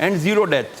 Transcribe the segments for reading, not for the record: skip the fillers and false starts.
and 0 deaths।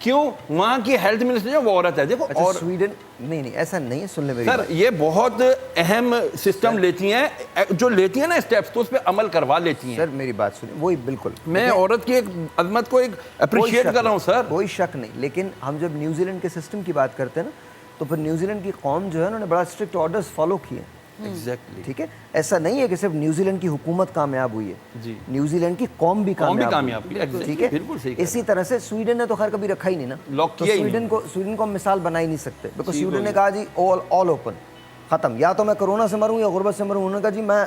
کیوں؟ وہاں کی ہیلتھ منسٹر جو وہ عورت ہے. دیکھو اور سویڈن نہیں ایسا نہیں ہے, سن لیں میری سر بات. یہ بہت اہم سسٹم لیتی ہیں, جو لیتی ہیں نا اسٹیپس تو اس پہ عمل کروا لیتی ہیں. سر میری بات سنیں, وہی بالکل میں عورت کی ایک عظمت کو ایک اپریشیٹ کر رہا ہوں سر. کوئی شک نہیں, لیکن ہم جب نیوزی لینڈ کے سسٹم کی بات کرتے ہیں نا تو پھر نیوزی لینڈ کی قوم جو ہے انہوں نے بڑا اسٹرکٹ آرڈرز فالو کیے ہیں. ایگزیکٹلی. ٹھیک ہے, ایسا نہیں ہے کہ صرف نیوزی لینڈ کی حکومت کامیاب ہوئی ہے, جی نیوزی لینڈ کی قوم بھی کامیاب ہوئی. ٹھیک ہے, بالکل صحیح. اسی طرح سے سویڈن نے تو خیر کبھی رکھا ہی نہیں نا, لاک تو کیا ہی سویڈن کو ہم مثال بنا ہی نہیں سکتے, بیکاز سویڈن نے کہا جی آل اوپن ختم, یا تو میں کرونا سے مروں یا غربت سے مروں. انہوں نے کہا جی میں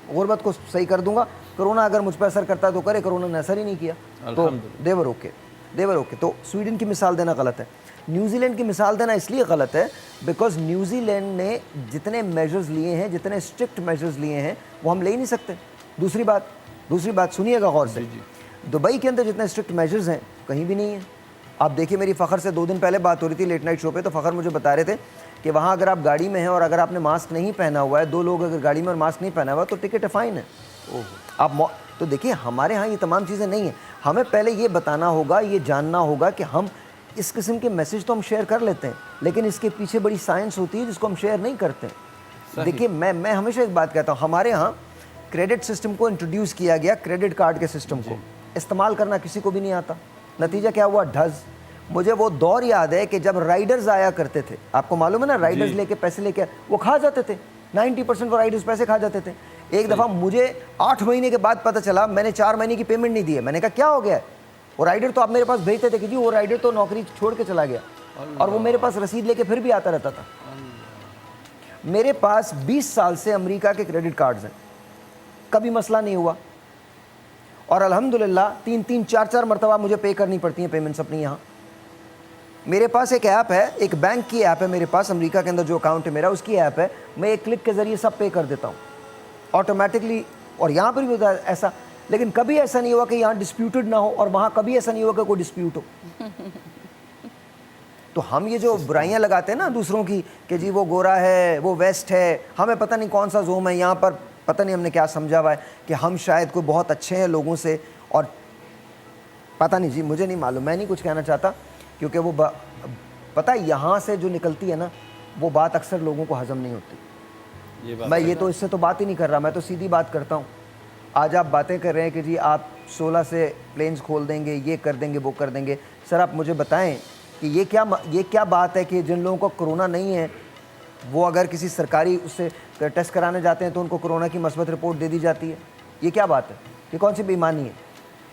غربت کو صحیح کر دوں گا, کرونا اگر مجھ پہ اثر کرتا ہے تو کرے, کرونا نے اثر ہی نہیں کیا تو دیور اوکے. تو سویڈن کی مثال دینا غلط ہے. نیوزی لینڈ کی مثال دینا اس لیے غلط ہے بیکاز نیوزی لینڈ نے جتنے میجرز لیے ہیں, جتنے اسٹرکٹ میجرز لیے ہیں وہ ہم لے ہی نہیں سکتے. دوسری بات سنیے گا غور سے, دبئی کے اندر جتنے اسٹرکٹ میجرز ہیں کہیں بھی نہیں ہیں. آپ دیکھیے, میری فخر سے 2 دن پہلے بات ہو رہی تھی لیٹ نائٹ شو پہ, تو فخر مجھے بتا رہے تھے کہ وہاں اگر آپ گاڑی میں ہیں اور اگر آپ نے ماسک نہیں پہنا ہوا ہے, 2 لوگ اگر گاڑی میں اور ماسک نہیں پہنا ہوا تو ٹکٹ فائن ہے. آپ تو دیکھیے ہمارے ہاں یہ تمام چیزیں نہیں ہیں. ہمیں پہلے یہ بتانا ہوگا, یہ جاننا ہوگا کہ ہم اس قسم کے میسج تو ہم شیئر کر لیتے ہیں, لیکن اس کے پیچھے بڑی سائنس ہوتی ہے جس کو ہم شیئر نہیں کرتے. دیکھیے میں ہمیشہ ایک بات کہتا ہوں, ہمارے ہاں کریڈٹ سسٹم کو انٹروڈیوس کیا گیا, کریڈٹ کارڈ کے سسٹم کو استعمال کرنا کسی کو بھی نہیں آتا. نتیجہ کیا ہوا؟ ڈھز. مجھے وہ دور یاد ہے کہ جب رائڈرز آیا کرتے تھے, آپ کو معلوم ہے نا, رائڈرز لے کے پیسے لے کے وہ کھا جاتے تھے, 90% وہ رائڈرز پیسے کھا جاتے تھے. ایک دفعہ مجھے 8 مہینے کے بعد پتہ چلا, میں نے 4 مہینے کی پیمنٹ نہیں دی ہے. میں نے کہا کیا ہو گیا ہے؟ وہ رائڈر تو آپ میرے پاس بھیجتے تھے کہ جی وہ رائڈر تو نوکری چھوڑ کے چلا گیا, اور وہ میرے پاس رسید لے کے پھر بھی آتا رہتا تھا. میرے پاس 20 سال سے امریکہ کے کریڈٹ کارڈز ہیں, کبھی مسئلہ نہیں ہوا, اور الحمدللہ 3 4 مرتبہ مجھے پے کرنی پڑتی ہیں پیمنٹس اپنی یہاں. میرے پاس ایک ایپ ہے, ایک بینک کی ایپ ہے میرے پاس, امریکہ کے اندر جو اکاؤنٹ ہے میرا اس کی ایپ ہے, میں ایک کلک کے ذریعے سب پے کر دیتا ہوں آٹومیٹکلی. اور یہاں پر بھی ہوتا ہے ایسا, لیکن کبھی ایسا نہیں ہوا کہ یہاں ڈسپیوٹڈ نہ ہو اور وہاں کبھی ایسا نہیں ہوا کہ کوئی ڈسپیوٹ ہو. تو ہم یہ جو برائیاں لگاتے ہیں نا دوسروں کی کہ جی وہ گورا ہے, وہ ویسٹ ہے, ہمیں پتہ نہیں کون سا زوم ہے یہاں پر, پتہ نہیں ہم نے کیا سمجھا ہوا ہے کہ ہم شاید کوئی بہت اچھے ہیں لوگوں سے, اور پتہ نہیں جی, مجھے نہیں معلوم, میں نہیں کچھ کہنا چاہتا, کیونکہ وہ پتہ یہاں سے جو نکلتی ہے نا وہ بات اکثر لوگوں کو ہضم نہیں ہوتی. میں یہ تو اس سے تو بات ہی نہیں کر رہا, میں تو سیدھی بات کرتا ہوں. آج آپ باتیں کر رہے ہیں کہ جی آپ 16 سے پلینز کھول دیں گے, یہ کر دیں گے, وہ کر دیں گے. سر آپ مجھے بتائیں کہ یہ کیا بات ہے کہ جن لوگوں کو کرونا نہیں ہے وہ اگر کسی سرکاری اس سے ٹیسٹ کرانے جاتے ہیں تو ان کو کرونا کی مثبت رپورٹ دے دی جاتی ہے؟ یہ کیا بات ہے؟ یہ کون سی بے ایمانی ہے؟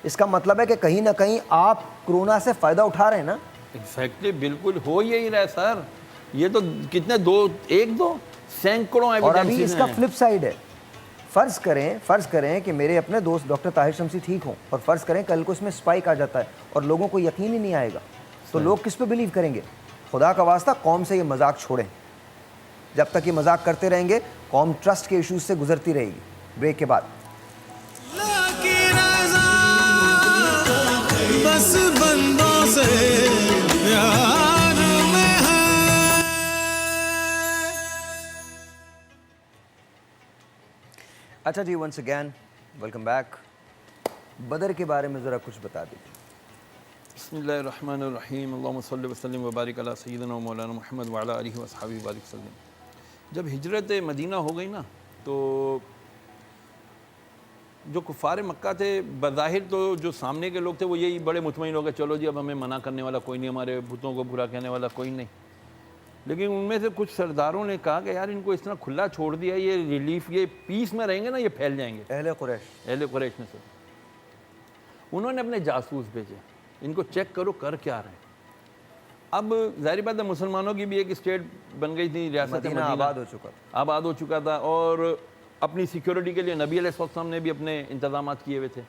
اس کا مطلب ہے کہ کہیں نہ کہیں آپ کرونا سے فائدہ اٹھا رہے ہیں نا. ایگزیکٹلی, بالکل ہو یہی رہا ہے سر. یہ تو کتنے 2 سینکڑوں اور ابھی اس کا فلپ سائڈ ہے. فرض کریں کہ میرے اپنے دوست ڈاکٹر طاہر شمسی ٹھیک ہوں, اور فرض کریں کل کو اس میں اسپائک آ جاتا ہے اور لوگوں کو یقین ہی نہیں آئے گا, تو لوگ کس پہ بلیو کریں گے؟ خدا کا واسطہ قوم سے یہ مذاق چھوڑیں. جب تک یہ مذاق کرتے رہیں گے قوم ٹرسٹ کے ایشوز سے گزرتی رہے گی. بریک کے بعد بس بندوں سے پیار میں ہے. اچھا جی, ونس اگین ویلکم بیک. بدر کے بارے میں ذرا کچھ بتا دیجیے. بسم اللہ الرحمن الرحیم. اللہم صلی وسلم وبارک علی سیدنا و مولانا محمد وعلی آلہ واصحابہ وبارک وسلم. جب ہجرت مدینہ ہو گئی نا تو جو کفار مکہ تھے بظاہر تو جو سامنے کے لوگ تھے وہ یہی بڑے مطمئن ہو گئے, چلو جی اب ہمیں منع کرنے والا کوئی نہیں, ہمارے بتوں کو برا کہنے والا کوئی نہیں. لیکن ان میں سے کچھ سرداروں نے کہا کہ یار ان کو اس طرح کھلا چھوڑ دیا, یہ ریلیف, یہ پیس میں رہیں گے نا یہ پھیل جائیں گے. اہل قریش میں سے انہوں نے اپنے جاسوس بھیجے, ان کو چیک کرو کر کیا رہے ہیں. اب ظاہر بات ہے مسلمانوں کی بھی ایک اسٹیٹ بن گئی تھی, ریاست مدینہ آباد ہو چکا تھا, اور اپنی سیکیورٹی کے لیے نبی علیہ السلام نے بھی اپنے انتظامات کیے ہوئے تھے.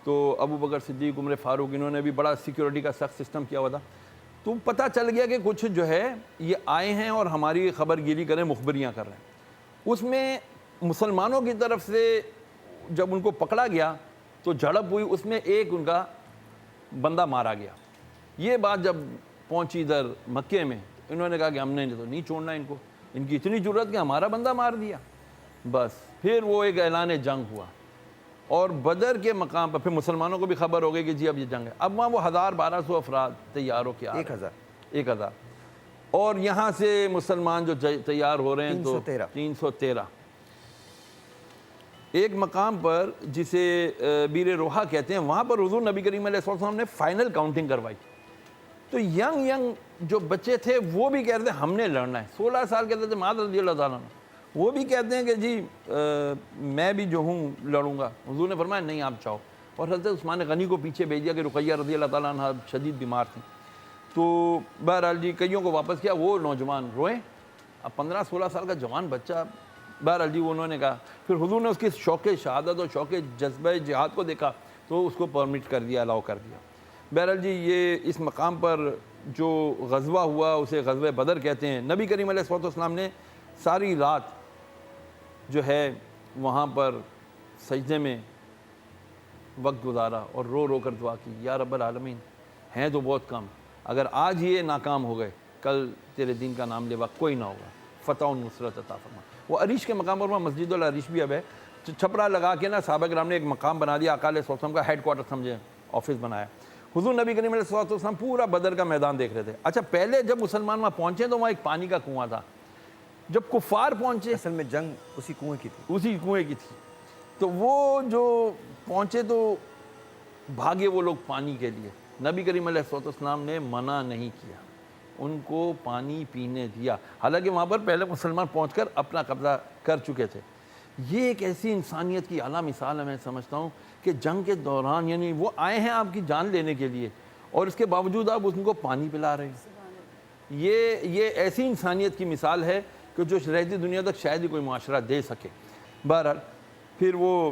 تو ابو بکر صدیق, عمر فاروق, انہوں نے بھی بڑا سیکیورٹی کا سخت سسٹم کیا ہوا تھا. تو پتہ چل گیا کہ کچھ جو ہے یہ آئے ہیں اور ہماری خبر گیری کریں, مخبریاں کر رہے ہیں. اس میں مسلمانوں کی طرف سے جب ان کو پکڑا گیا تو جھڑپ ہوئی, اس میں ایک ان کا بندہ مارا گیا. یہ بات جب پہنچی ادھر مکے میں, انہوں نے کہا کہ ہم نے تو نہیں چھوڑنا ان کو, ان کی اتنی ضرورت کہ ہمارا بندہ مار دیا. بس پھر وہ ایک اعلان جنگ ہوا. اور بدر کے مقام پر پھر مسلمانوں کو بھی خبر ہو گئی کہ جی اب یہ جنگ ہے. اب وہاں وہ 1200 افراد تیار ہو کے آ رہے ہیں. 1000 اور یہاں سے مسلمان جو تیار ہو رہے ہیں تو 313. ایک مقام پر جسے بیر روحا کہتے ہیں, وہاں پر حضور نبی کریم علیہ السلام نے فائنل کاؤنٹنگ کروائی. تو ینگ جو بچے تھے وہ بھی کہہ رہے تھے ہم نے لڑنا ہے. 16 سال کے تھے معاذ رضی اللہ تعالیٰ عنہ, وہ بھی کہتے ہیں کہ جی میں بھی جو ہوں لڑوں گا. حضور نے فرمایا نہیں آپ جاؤ. اور حضرت عثمان غنی کو پیچھے بھیج دیا کہ رقیہ رضی اللہ تعالیٰ عنہ شدید بیمار تھیں. تو بہرحال جی کئیوں کو واپس کیا, وہ نوجوان روئے. اب 15-16 سال کا جوان بچہ, بہرحال جی وہ انہوں نے کہا. پھر حضور نے اس کی شوق شہادت اور شوق جذبہ جہاد کو دیکھا تو اس کو پرمٹ کر دیا, الاؤ کر دیا. بہرحال جی یہ اس مقام پر جو غزوہ ہوا اسے غزوہ بدر کہتے ہیں. نبی کریم علیہ السلام نے ساری رات جو ہے وہاں پر سجدے میں وقت گزارا اور رو رو کر دعا کی, یا رب العالمین ہیں تو بہت کم, اگر آج یہ ناکام ہو گئے کل تیرے دین کا نام لیوا کوئی نہ ہوگا, فتح و نصرت عطا فرما. وہ عریش کے مقام پر مسجد العریش بھی اب ہے, چھپرا لگا کے نا صحابہ کرام نے ایک مقام بنا دیا, آقا علیہ السلام کا ہیڈ کوارٹر سمجھے, آفس بنایا. حضور نبی کریم علیہ السلام پورا بدر کا میدان دیکھ رہے تھے. اچھا پہلے جب مسلمان وہاں پہنچے تو وہاں ایک پانی کا کنواں تھا. جب کفار پہنچے, اصل میں جنگ اسی کنویں کی تھی, اسی کنویں کی تھی, تو وہ جو پہنچے تو بھاگے وہ لوگ پانی کے لیے. نبی کریم علیہ السلام نے منع نہیں کیا, ان کو پانی پینے دیا, حالانکہ وہاں پر پہلے مسلمان پہنچ کر اپنا قبضہ کر چکے تھے. یہ ایک ایسی انسانیت کی اعلیٰ مثال ہے میں سمجھتا ہوں کہ جنگ کے دوران یعنی وہ آئے ہیں آپ کی جان لینے کے لیے اور اس کے باوجود آپ ان کو پانی پلا رہے ہیں. یہ ایسی انسانیت کی مثال ہے کہ جو رہتی دنیا تک شاید ہی کوئی معاشرہ دے سکے. بہرحال پھر وہ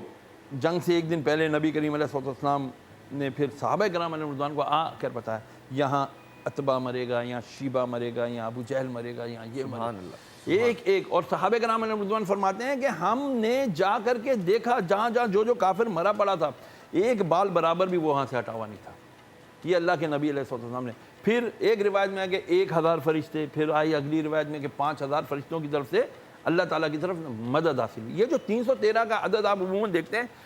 جنگ سے ایک دن پہلے نبی کریم علیہ السلام نے پھر صحابہ کرام علیہ رضوان کو آ کر بتایا یہاں عتبہ مرے گا, یہاں شیبہ مرے گا, یہاں ابو جہل مرے گا, یہاں یہ مرے گا. ایک ایک. اور صحابہ کرام علیہ رضوان فرماتے ہیں کہ ہم نے جا کر کے دیکھا جہاں جہاں جو کافر مرا پڑا تھا ایک بال برابر بھی وہ وہاں سے ہٹا ہوا نہیں تھا. یہ اللہ کے نبی علیہ السلام نے. پھر ایک روایت میں آیا کہ 1000 فرشتے, پھر آئی اگلی روایت میں کہ 5000 فرشتوں کی طرف سے اللہ تعالیٰ کی طرف مدد حاصل ہوئی. یہ جو 313 کا عدد آپ عموماً دیکھتے ہیں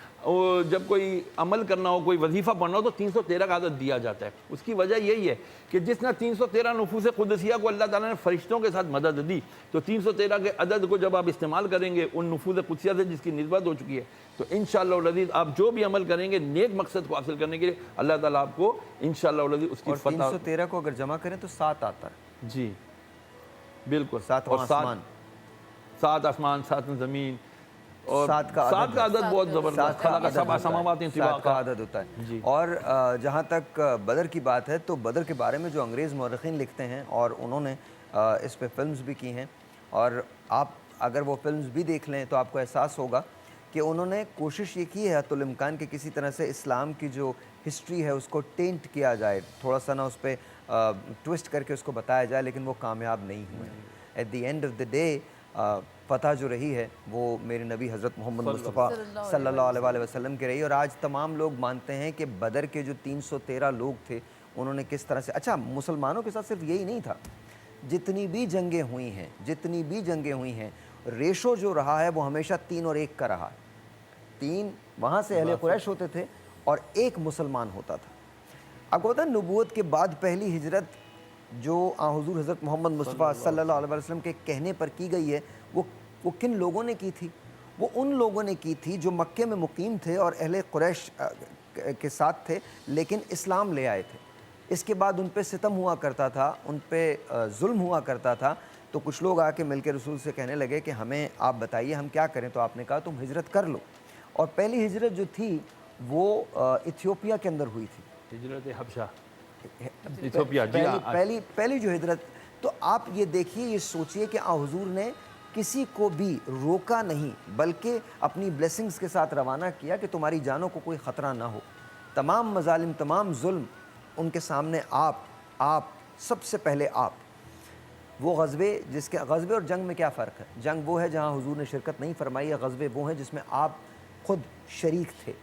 جب کوئی عمل کرنا ہو, کوئی وظیفہ پڑھنا ہو تو 313 کا عدد دیا جاتا ہے. اس کی وجہ یہی ہے کہ جس نے 313 نفوس قدسیہ کو اللہ تعالیٰ نے فرشتوں کے ساتھ مدد دی, تو 313 کے عدد کو جب آپ استعمال کریں گے ان نفوس قدسیہ سے جس کی نسبت ہو چکی ہے, تو انشاءاللہ العزیز آپ جو بھی عمل کریں گے نیک مقصد کو حاصل کرنے کے لیے اللہ تعالیٰ آپ کو انشاءاللہ العزیز اس کی فتح. 313 کو اگر جمع کریں تو 7 آتا ہے. جی بالکل, 7 آسمان, 7 آسمان, 7 زمین, اور 7 کا عدد بہت زبردست, خلق سبع سماوات طباقا, 7 کا عدد ہوتا ہے. جی. اور جہاں تک بدر کی بات ہے تو بدر کے بارے میں جو انگریز مورخین لکھتے ہیں اور انہوں نے اس پہ فلمز بھی کی ہیں, اور آپ اگر وہ فلمز بھی دیکھ لیں تو آپ کو احساس ہوگا کہ انہوں نے کوشش یہ کی ہے حتی الامکان کہ کسی طرح سے اسلام کی جو ہسٹری ہے اس کو ٹینٹ کیا جائے, تھوڑا سا نا اس پہ ٹوسٹ کر کے اس کو بتایا جائے, لیکن وہ کامیاب نہیں ہوئے. At the end of the day فتح جو رہی ہے وہ میرے نبی حضرت محمد مصطفیٰ صلی اللہ علیہ وسلم کی رہی. اور آج تمام لوگ مانتے ہیں کہ بدر کے جو 313 لوگ تھے انہوں نے کس طرح سے, اچھا مسلمانوں کے ساتھ صرف یہی نہیں تھا, جتنی بھی جنگیں ہوئی ہیں ریشو جو رہا ہے وہ ہمیشہ 3 اور 1 کا رہا ہے. 3 وہاں سے اہل قریش ہوتے تھے اور 1 مسلمان ہوتا تھا. اب ہوتا ہے نبوت کے بعد پہلی ہجرت جو حضور حضرت محمد مصطفیٰ صلی اللہ علیہ وسلم کے کہنے پر کی گئی ہے وہ کن لوگوں نے کی تھی؟ وہ ان لوگوں نے کی تھی جو مکے میں مقیم تھے اور اہل قریش کے ساتھ تھے لیکن اسلام لے آئے تھے. اس کے بعد ان پہ ستم ہوا کرتا تھا, ان پہ ظلم ہوا کرتا تھا, تو کچھ لوگ آ کے مل کے رسول سے کہنے لگے کہ ہمیں آپ بتائیے ہم کیا کریں. تو آپ نے کہا تم ہجرت کر لو. اور پہلی ہجرت جو تھی وہ ایتھیوپیا کے اندر ہوئی تھی, ہجرت حبشہ ایتھیوپیا. جی پہلی جو ہجرت. تو آپ یہ دیکھیے, یہ سوچئے کہ حضور نے کسی کو بھی روکا نہیں بلکہ اپنی بلیسنگز کے ساتھ روانہ کیا کہ تمہاری جانوں کو کوئی خطرہ نہ ہو. تمام مظالم, تمام ظلم ان کے سامنے آپ سب سے پہلے آپ. وہ غزوے غزوے اور جنگ میں کیا فرق ہے؟ جنگ وہ ہے جہاں حضور نے شرکت نہیں فرمائی ہے, غزوے وہ ہیں جس میں آپ خود شریک تھے.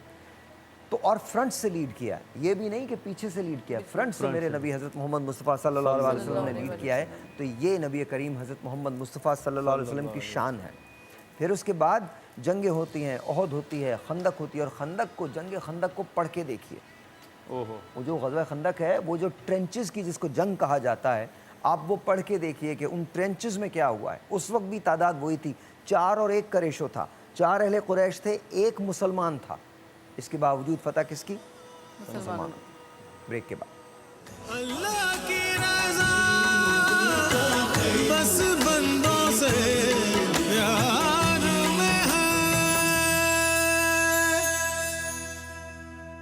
تو اور فرنٹ سے لیڈ کیا, یہ بھی نہیں کہ پیچھے سے لیڈ کیا, فرنٹ سے میرے نبی حضرت محمد مصطفیٰ صلی اللہ علیہ وسلم نے لیڈ کیا ہے. تو یہ نبی کریم حضرت محمد مصطفیٰ صلی اللہ علیہ وسلم کی شان ہے. پھر اس کے بعد جنگیں ہوتی ہیں، احد ہوتی ہے، خندق ہوتی ہے، اور خندق کو، جنگ خندق کو پڑھ کے دیکھیے. وہ جو غزوہ خندق ہے، وہ جو ٹرینچز کی جس کو جنگ کہا جاتا ہے، آپ وہ پڑھ کے دیکھیے کہ ان ٹرینچز میں کیا ہوا ہے. اس وقت بھی تعداد وہی تھی، 4 اور 1 کا ریشو تھا. 4 اہل قریش تھے، 1 مسلمان تھا. اس کے باوجود فتح کس کی؟ مسلمانوں. بریک کے بعد. اللہ